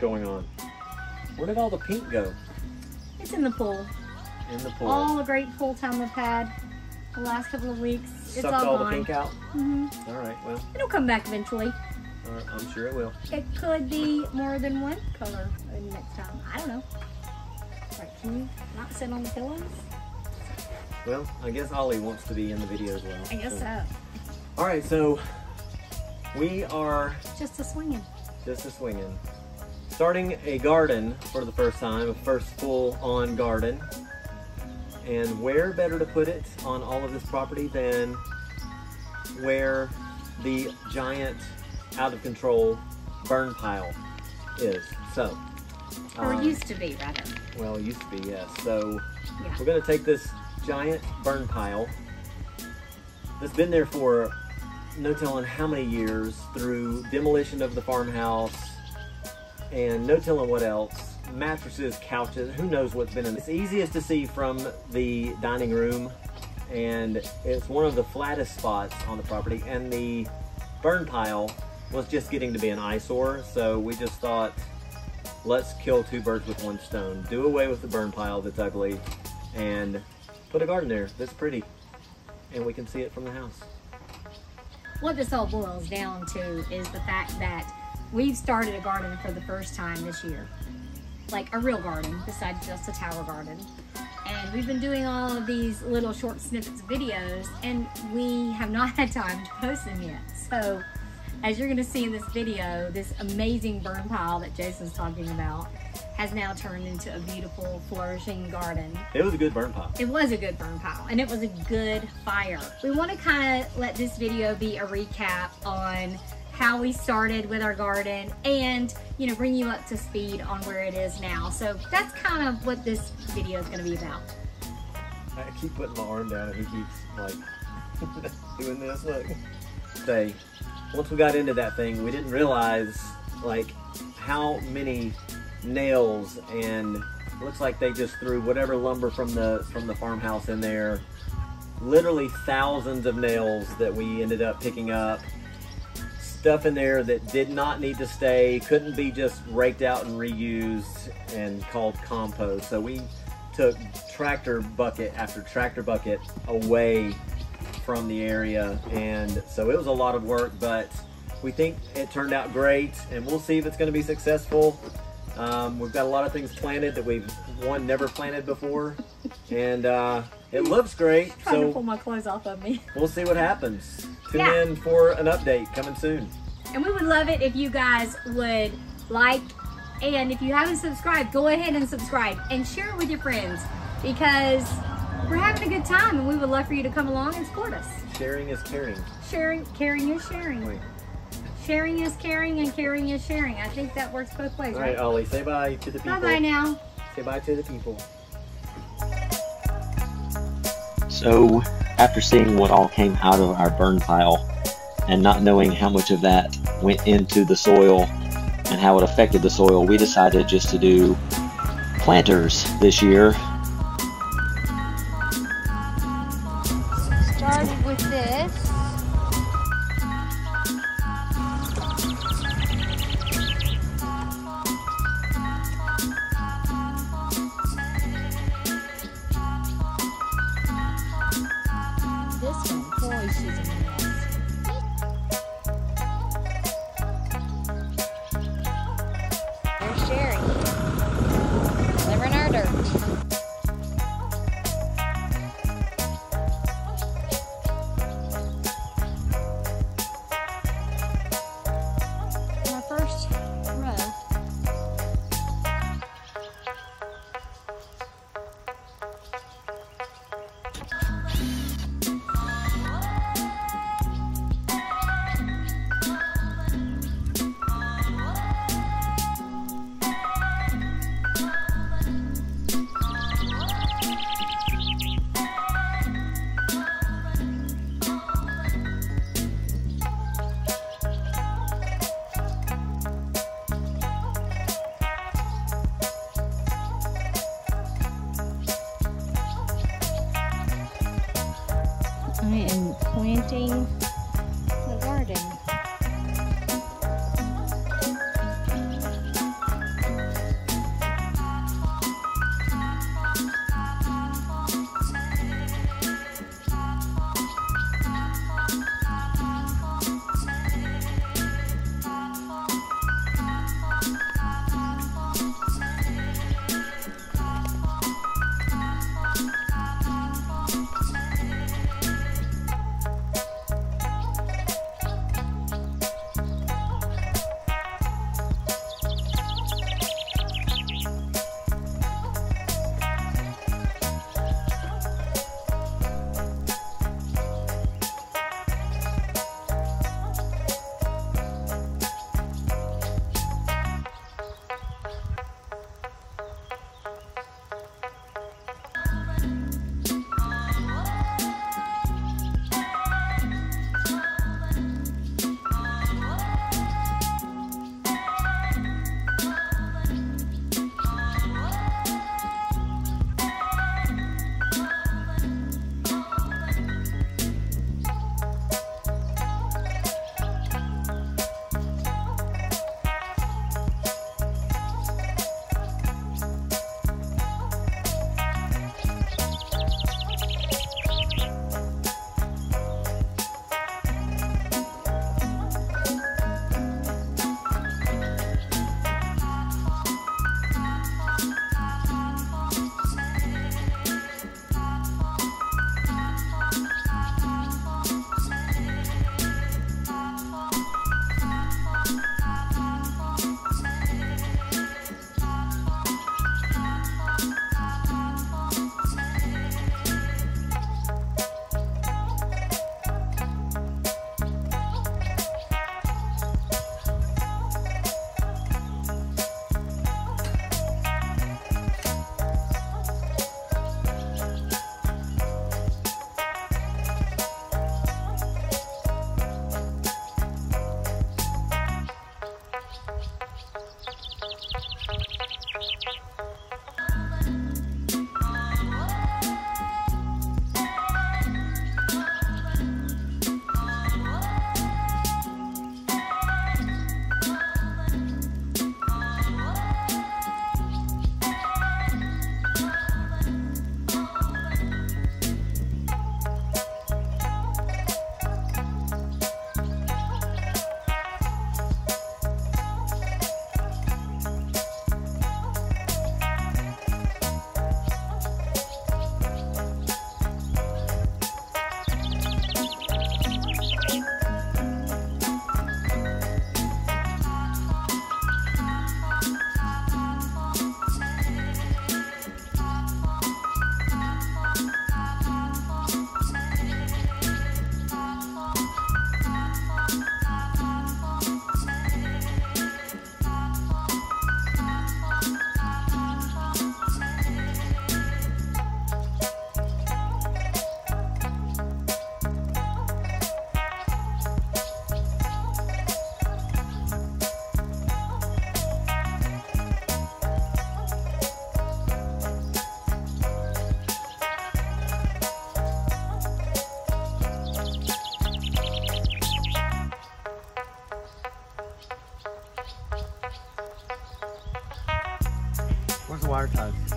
going on. Where did all the pink go? It's in the pool. In the pool. All the great full time we've had the last couple of weeks. It's Sucked all the pink out? Mm-hmm. All right, well. It'll come back eventually. I'm sure it will. It could be more than one color next time. I don't know. Right, can you not sit on the pillows? Well, I guess Ollie wants to be in the video as well. I guess so. All right, so we are Just a swinging. Starting a garden for the first time, a first full-on garden. And where better to put it on all of this property than where the giant, out-of-control burn pile is. So, or used to be, rather. Well, it used to be, yes. So yeah. We're gonna take this giant burn pile that's been there for no telling how many years, through demolition of the farmhouse and no telling what else, mattresses, couches, who knows what's been in it. It's easiest to see from the dining room, and it's one of the flattest spots on the property, and the burn pile was just getting to be an eyesore, so we just thought, let's kill two birds with one stone. Do away with the burn pile that's ugly and put a garden there that's pretty, and we can see it from the house. What this all boils down to is the fact that we've started a garden for the first time this year. Like a real garden, besides just a tower garden. And we've been doing all of these little short snippets of videos, and we have not had time to post them yet. So, as you're gonna see in this video, this amazing burn pile that Jason's talking about has now turned into a beautiful, flourishing garden. It was a good burn pile. It was a good burn pile, and it was a good fire. We want to kind of let this video be a recap on how we started with our garden, and you know, bring you up to speed on where it is now. So that's kind of what this video is going to be about. I keep putting my arm down and he keeps like doing this, look. Say, once we got into that thing, we didn't realize like how many nails, and looks like they just threw whatever lumber from the farmhouse in there. Literally thousands of nails that we ended up picking up. Stuff in there that did not need to stay, couldn't be just raked out and reused and called compost. So we took tractor bucket after tractor bucket away from the area, and so it was a lot of work, but we think it turned out great, and we'll see if it's going to be successful. We've got a lot of things planted that we've never planted before, and it looks great. Trying to pull my clothes off of me. We'll see what happens. Tune in for an update coming soon. And we would love it if you guys would like, and if you haven't subscribed, go ahead and subscribe and share it with your friends, because we're having a good time and we would love for you to come along and support us. Sharing is caring. Caring is sharing. Wait. Sharing is caring, and caring is sharing. I think that works both ways, All right, Ollie, say bye to the people. Bye-bye now. Say bye to the people. So, after seeing what all came out of our burn pile, and not knowing how much of that went into the soil and how it affected the soil, we decided just to do planters this year. Started with this. This one, boy, she's a mess. There's Sherry. Living our dirt. My first row. I am planting the garden. entire time.